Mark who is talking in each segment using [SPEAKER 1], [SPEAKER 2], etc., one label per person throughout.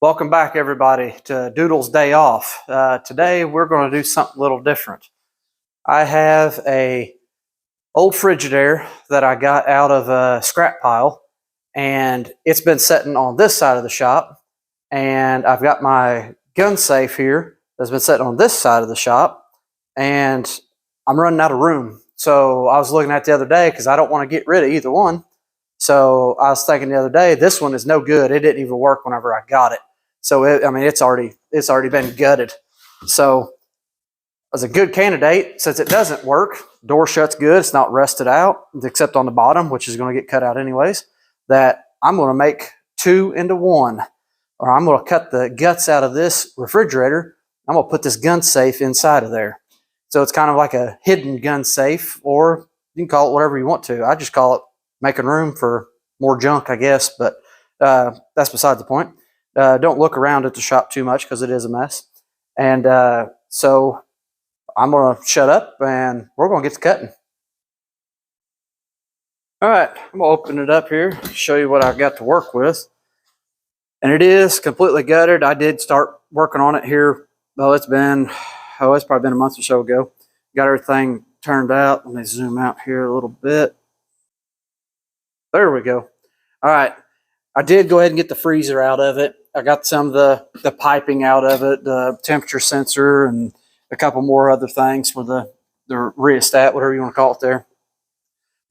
[SPEAKER 1] Welcome back, everybody, to Doodle's Day Off. Today, we're going to do something a little different. I have a old Frigidaire that I got out of a scrap pile, and it's been sitting on this side of the shop. And I've got my gun safe here that's been sitting on this side of the shop, and I'm running out of room. So I was looking at the other day because I don't want to get rid of either one. So I was thinking the other day, this one is no good. It didn't even work whenever I got it. So it's already been gutted. So as a good candidate, since it doesn't work, door shuts good, it's not rusted out, except on the bottom, which is going to get cut out anyways, that I'm going to make two into one. Or I'm going to cut the guts out of this refrigerator. I'm going to put this gun safe inside of there. So it's kind of like a hidden gun safe, or you can call it whatever you want to. I just call it making room for more junk, I guess, but that's beside the point. Don't look around at the shop too much because it is a mess. And so I'm going to shut up and we're going to get to cutting. All right, I'm going to open it up here, show you what I've got to work with. And it is completely gutted. I did start working on it here. Well, it's probably been a month or so ago. Got everything turned out. Let me zoom out here a little bit. There we go. All right. I did go ahead and get the freezer out of it. I got some of the piping out of it, the temperature sensor, and a couple more other things for the rheostat, whatever you want to call it there.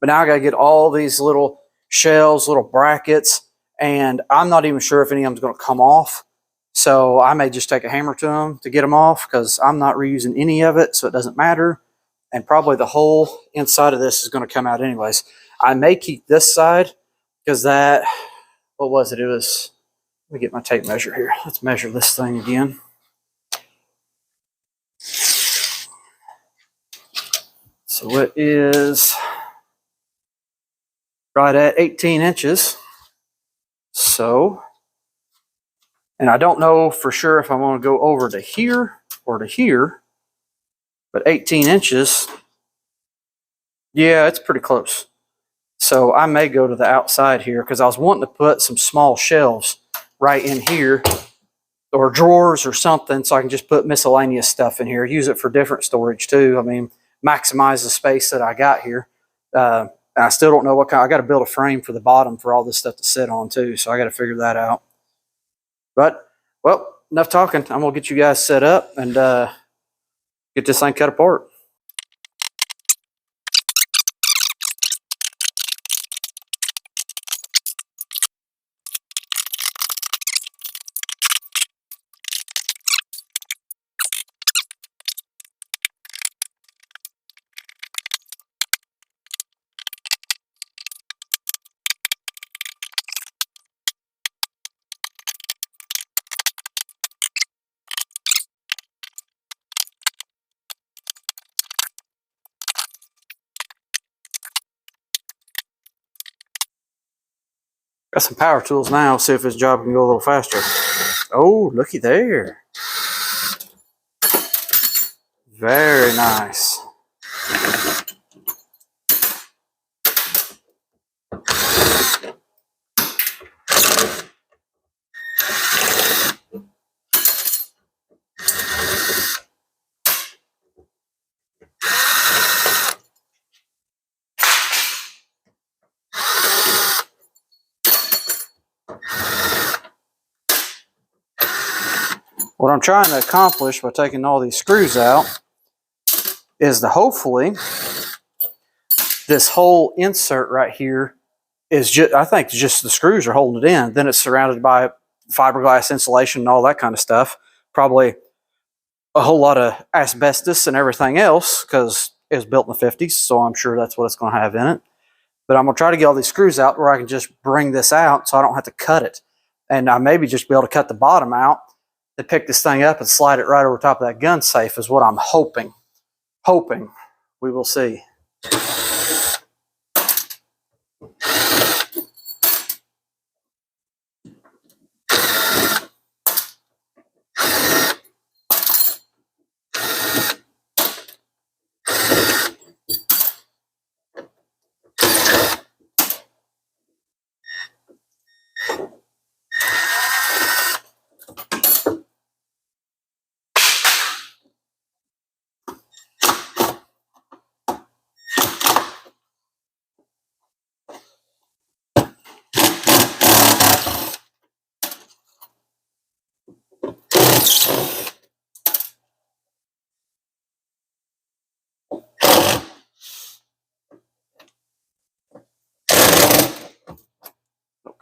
[SPEAKER 1] But now I got to get all these little shelves, little brackets, and I'm not even sure if any of them's going to come off. So I may just take a hammer to them to get them off because I'm not reusing any of it, so it doesn't matter. And probably the whole inside of this is going to come out anyways. I may keep this side because that, what was it? It was, let me get my tape measure here. Let's measure this thing again. So it is right at 18 inches. So, and I don't know for sure if I want to go over to here or to here, but 18 inches, yeah, it's pretty close. So I may go to the outside here because I was wanting to put some small shelves right in here or drawers or something so I can just put miscellaneous stuff in here, use it for different storage too. I mean, maximize the space that I got here. I still don't know what kind. I got to build a frame for the bottom for all this stuff to sit on too, so I got to figure that out. But, well, enough talking. I'm going to get you guys set up and get this thing cut apart. Got some power tools now. See if this job can go a little faster. Oh, looky there. Very nice. What I'm trying to accomplish by taking all these screws out is to hopefully this whole insert right here is just, I think just the screws are holding it in. Then it's surrounded by fiberglass insulation and all that kind of stuff. Probably a whole lot of asbestos and everything else because it was built in the 50s. So I'm sure that's what it's going to have in it. But I'm going to try to get all these screws out where I can just bring this out so I don't have to cut it. And I maybe just be able to cut the bottom out to pick this thing up and slide it right over top of that gun safe is what I'm hoping. Hoping. We will see.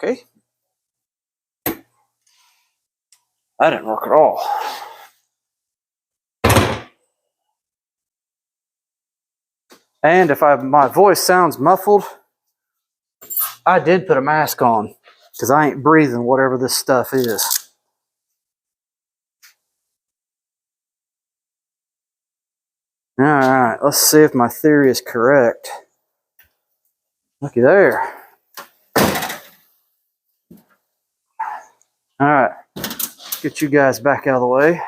[SPEAKER 1] Okay. That didn't work at all. And if my voice sounds muffled, I did put a mask on because I ain't breathing whatever this stuff is. All right, let's see if my theory is correct. Looky there. All right, get you guys back out of the way.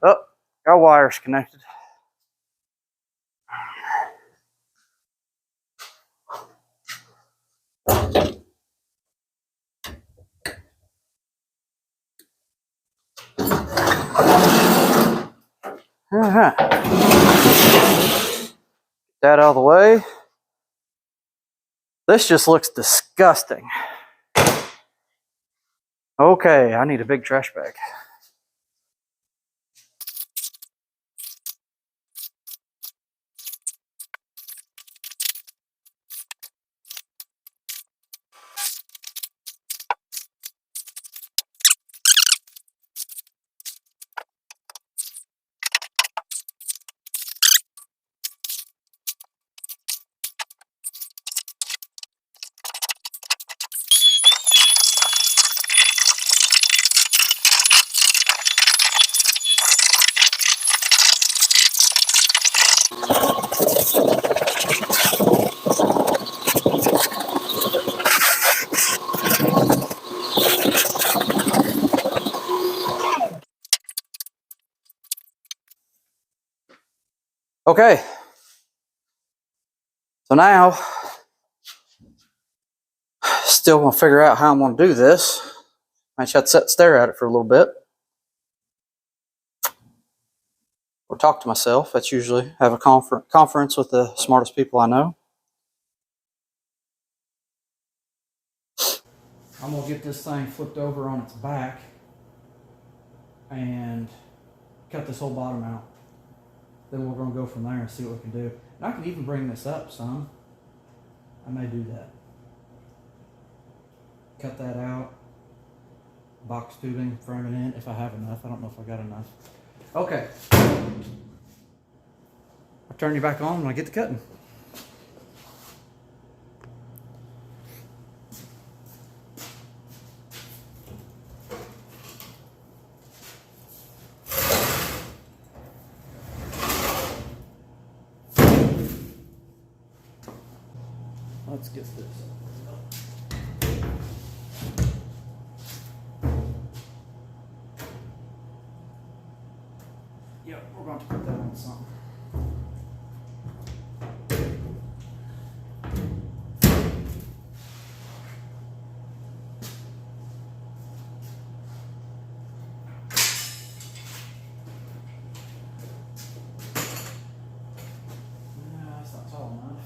[SPEAKER 1] Oh, got wires connected. Get that out of the way. This just looks disgusting. Okay, I need a big trash bag. Okay, so now, still want to figure out how I'm going to do this. I just have to sit and stare at it for a little bit. Or talk to myself. That's usually have a conference with the smartest people I know. I'm going to get this thing flipped over on its back and cut this whole bottom out. Then we're going to go from there and see what we can do. And I can even bring this up some. I may do that. Cut that out. Box tubing, frame it in if I have enough. I don't know if I got enough. Okay. I'll turn you back on when I get to cutting. Let's get this. Yep, we're going to put that on something. That's not tall enough.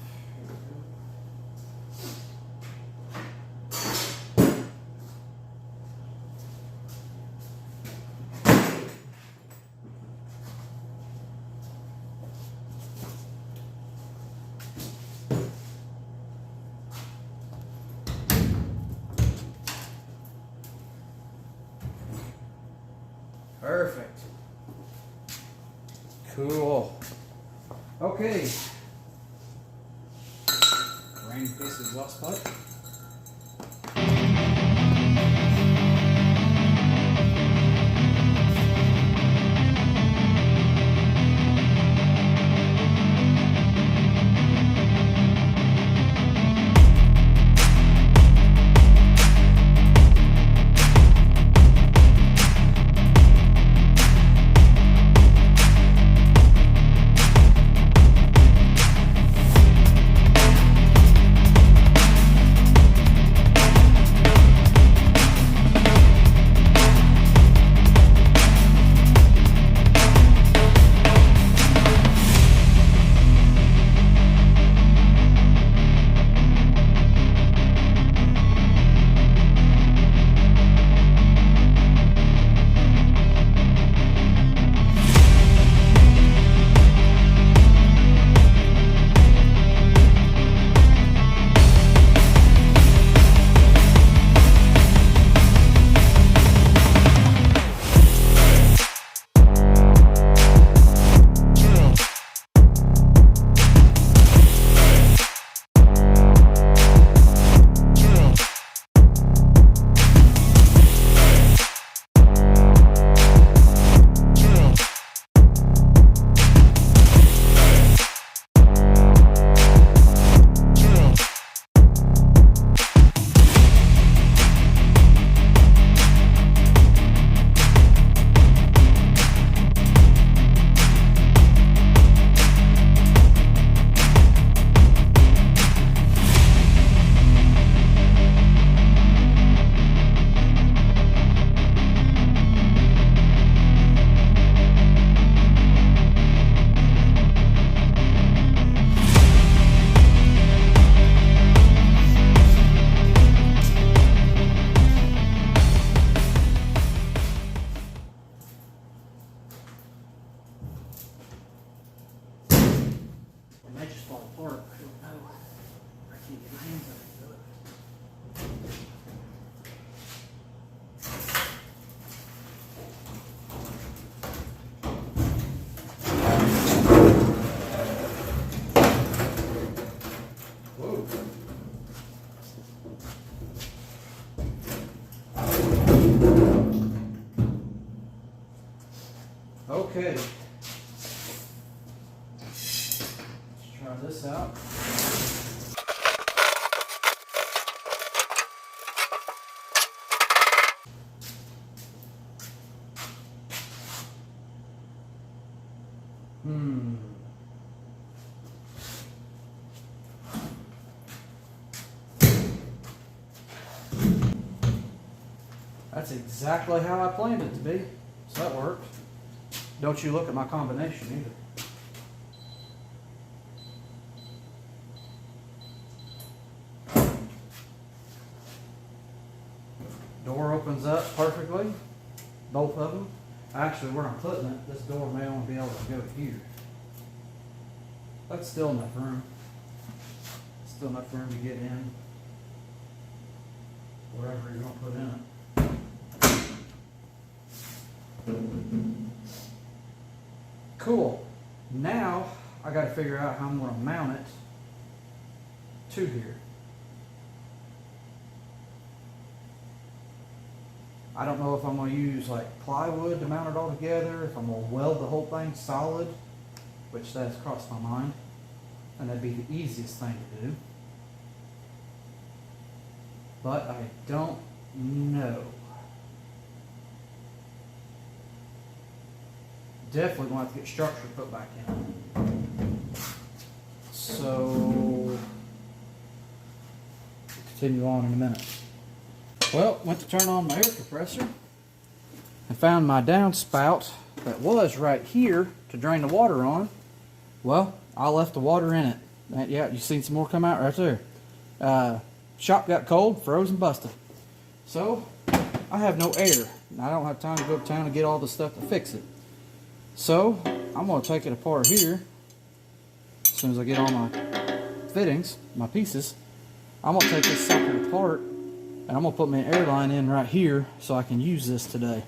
[SPEAKER 1] Perfect. Cool. Okay. Rain piece of glass pipe. apart. I don't know. I can't get my hands on it. Whoa. Okay. Let's try this out. That's exactly how I planned it to be. So that worked. Don't you look at my combination either. Door opens up perfectly. Both of them. Actually, where I'm putting it, this door may only be able to go here. That's still enough room. Still enough room to get in whatever you're going to put in it. Cool. Now I got to figure out how I'm going to mount it to here. I don't know if I'm going to use like plywood to mount it all together, if I'm going to weld the whole thing solid, which that's crossed my mind, and that'd be the easiest thing to do. But I don't know. Definitely going to have to get structure put back in. So, continue on in a minute. Well, went to turn on my air compressor and found my downspout that was right here to drain the water on. Well, I left the water in it. Yeah, you seen some more come out right there. Shop got cold, froze and busted. So, I have no air. I don't have time to go uptown and get all the stuff to fix it. So, I'm going to take it apart here. As soon as I get all my fittings, my pieces, I'm going to take this sucker apart and I'm going to put my air line in right here so I can use this today.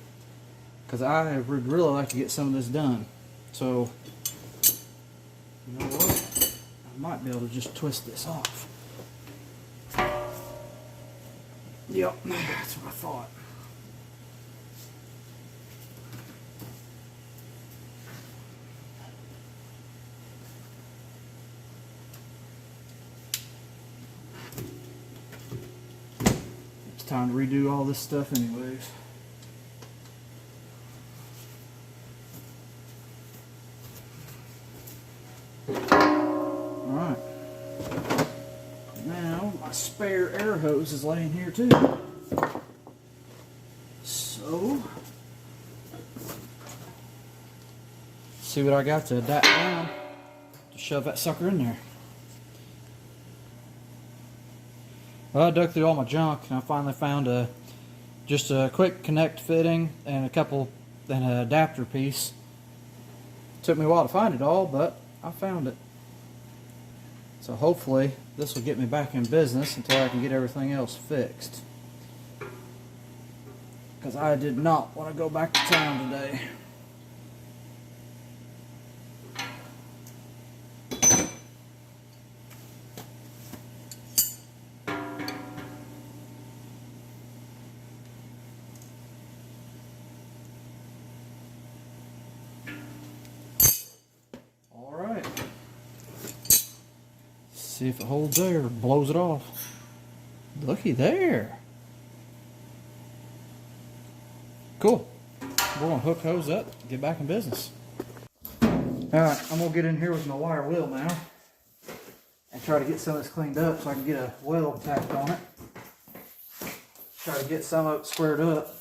[SPEAKER 1] Because I would really like to get some of this done. So, you know what? I might be able to just twist this off. Yep, that's what I thought. It's time to redo all this stuff anyways. Alright. Now my spare air hose is laying here too. So, see what I got to adapt down to shove that sucker in there. Well, I dug through all my junk and I finally found just a quick connect fitting and an adapter piece. Took me a while to find it all, but I found it. So hopefully this will get me back in business until I can get everything else fixed. Because I did not want to go back to town today. Alright. See if it holds there or blows it off. Looky there. Cool. We're going to hook hose up, get back in business. Alright, I'm going to get in here with my wire wheel now and try to get some of this cleaned up so I can get a weld tacked on it. Try to get some of it squared up.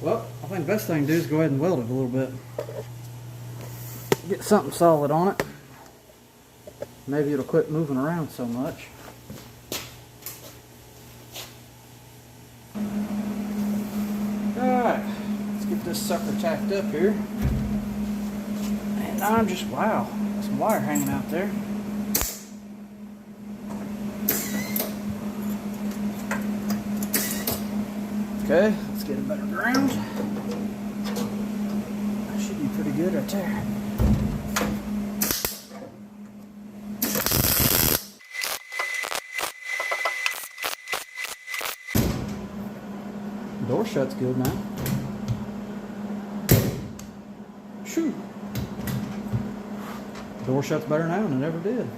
[SPEAKER 1] Well, I think the best thing to do is go ahead and weld it a little bit. Get something solid on it. Maybe it'll quit moving around so much. Alright, let's get this sucker tacked up here. And I'm just, wow, some wire hanging out there. Okay, let's get a better ground. That should be pretty good right there. Door shut's good now. Shoo! Door shut's better now than it ever did.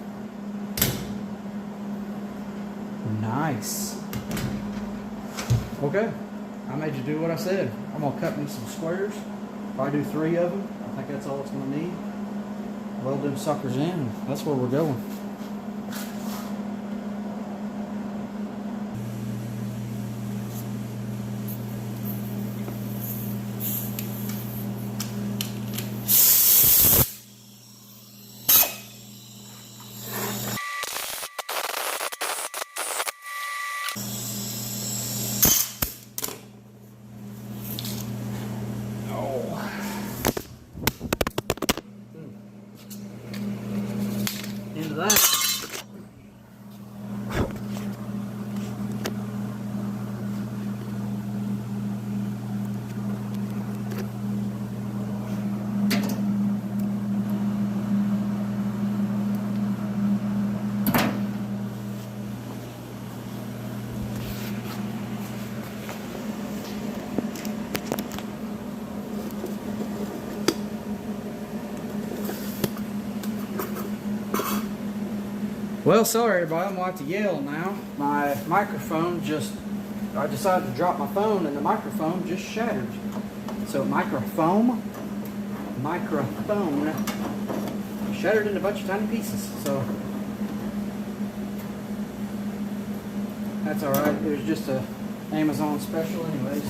[SPEAKER 1] Nice. Okay, I made you do what I said. I'm gonna cut me some squares. Probably do 3 of them. I think that's all it's gonna need. Weld them suckers in, and that's where we're going. Into that. Well, sorry everybody, I'm gonna have to yell now. My microphone I decided to drop my phone and the microphone just shattered. So microphone shattered into a bunch of tiny pieces. So that's alright, it was just a Amazon special anyways.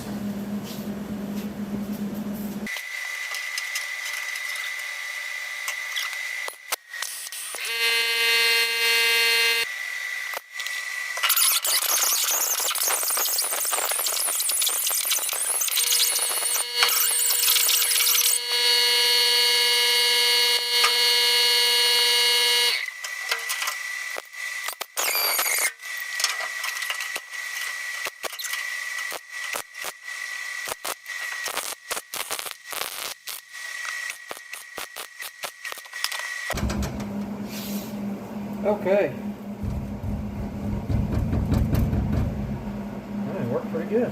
[SPEAKER 1] Okay. That worked pretty good.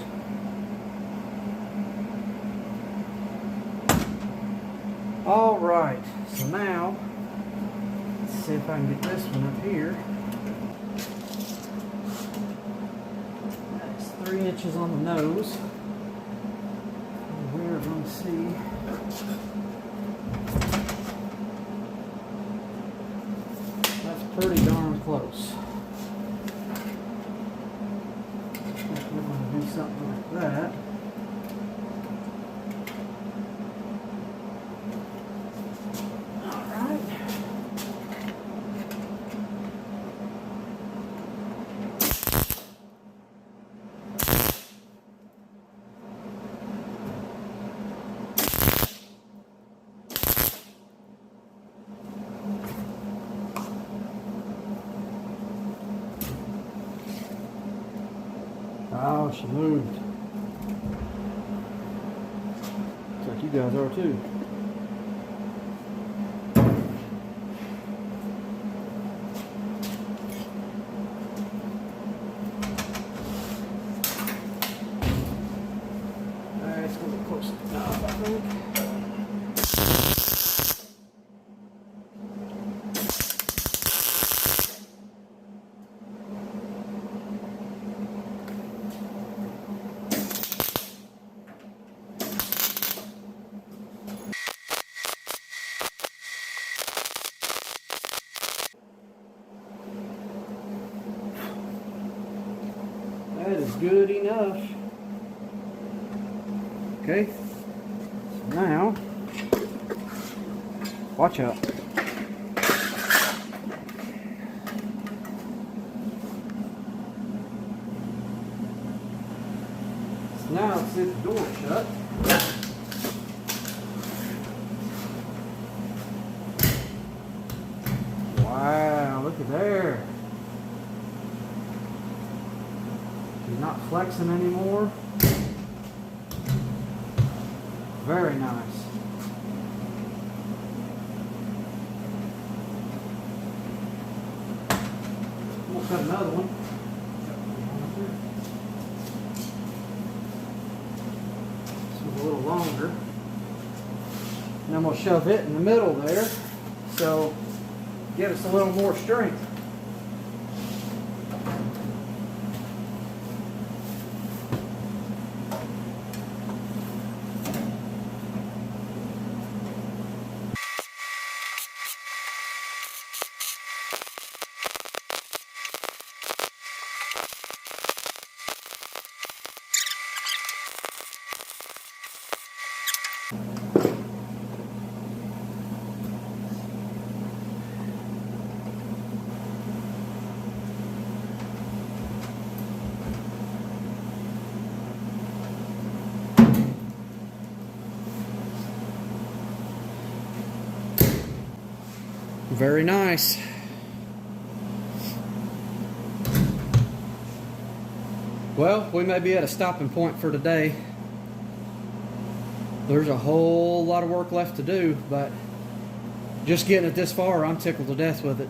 [SPEAKER 1] All right, so now let's see if I can get this one up here. That's 3 inches on the nose. And we're going to see. That's pretty darn close. I think we're going to do something like that. Oh, she moved. Looks like you guys are too. Alright, it's gonna be close enough, I think. That is good enough. Okay, so now, watch out. So now let's get the door shut. Wow, look at there. He's not flexing anymore. Very nice. We'll cut another one. This one's a little longer. And I'm going to shove it in the middle there, so give us a little more strength. Very nice. Well, we may be at a stopping point for today. There's a whole lot of work left to do, but just getting it this far, I'm tickled to death with it.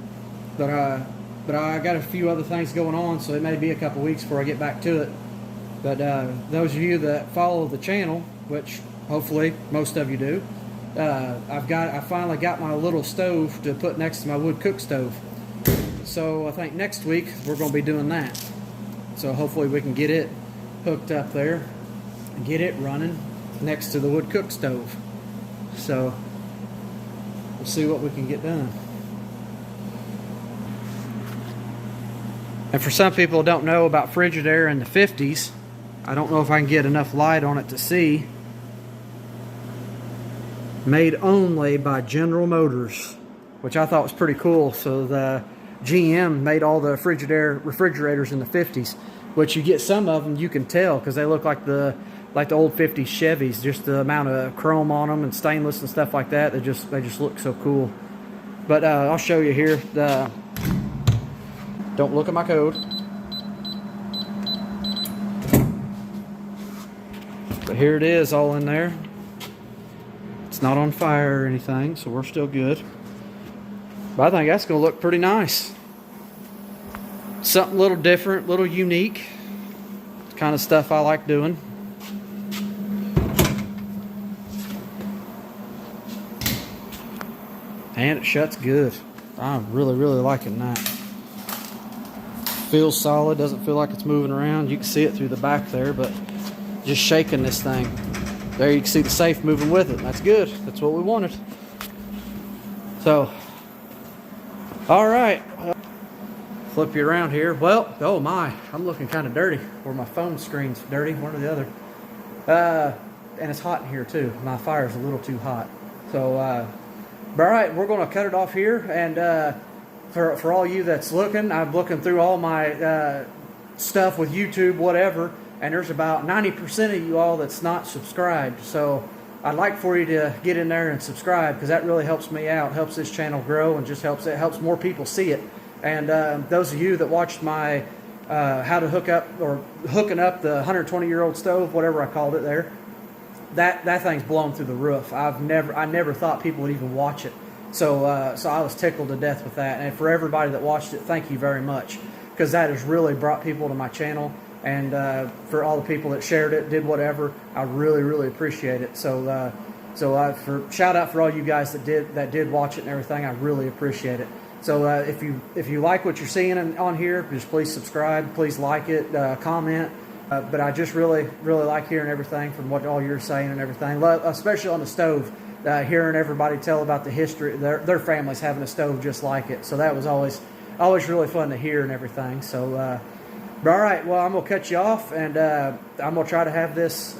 [SPEAKER 1] But I got a few other things going on, so it may be a couple weeks before I get back to it. But those of you that follow the channel, which hopefully most of you do, I finally got my little stove to put next to my wood cook stove. So I think next week we're going to be doing that. So hopefully we can get it hooked up there and get it running next to the wood cook stove. So we'll see what we can get done. And for some people who don't know about Frigidaire in the 50s, I don't know if I can get enough light on it to see. Made only by General Motors, which I thought was pretty cool. So the GM made all the Frigidaire refrigerators in the 50s, which you get some of them, you can tell because they look like the old 50s Chevys, just the amount of chrome on them and stainless and stuff like that. They just look so cool. But I'll show you here. Don't look at my code. But here it is, all in there. It's not on fire or anything, so we're still good. But I think that's going to look pretty nice. Something a little different, a little unique. It's kind of stuff I like doing. And it shuts good. I'm really, really liking that. Feels solid, doesn't feel like it's moving around. You can see it through the back there, but just shaking this thing. There you can see the safe moving with it. That's good. That's what we wanted. So, all right. Flip you around here. Well, oh my, I'm looking kind of dirty. Or my phone screen's dirty, one or the other. And it's hot in here too. My fire's a little too hot. So, all right, we're going to cut it off here. And for all you that's looking, I'm looking through all my stuff with YouTube, whatever. And there's about 90% of you all that's not subscribed. So I'd like for you to get in there and subscribe, because that really helps me out, helps this channel grow, and just helps more people see it. And those of you that watched my how to hooking up the 120-year-old stove, whatever I called it there, that thing's blown through the roof. I never thought people would even watch it. So I was tickled to death with that. And for everybody that watched it, thank you very much, because that has really brought people to my channel. And for all the people that shared it, did whatever, I really, really appreciate it. So shout out for all you guys that did watch it and everything. I really appreciate it. So if you like what you're seeing on here, just please subscribe, please like it, comment. But I just really, really like hearing everything from what all you're saying and everything, especially on the stove. Hearing everybody tell about the history, their families having a stove just like it. So that was always really fun to hear and everything. So All right, well, I'm going to cut you off, and I'm going to try to have this.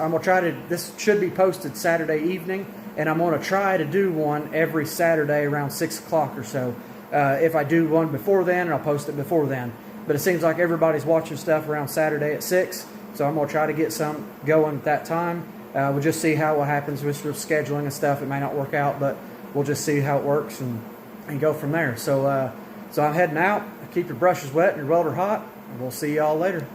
[SPEAKER 1] This should be posted Saturday evening, and I'm going to try to do one every Saturday around 6 o'clock or so. If I do one before then, I'll post it before then. But it seems like everybody's watching stuff around Saturday at 6, so I'm going to try to get some going at that time. We'll just see how it happens with scheduling and stuff. It may not work out, but we'll just see how it works and go from there. So I'm heading out. Keep your brushes wet and your welder hot. We'll see y'all later.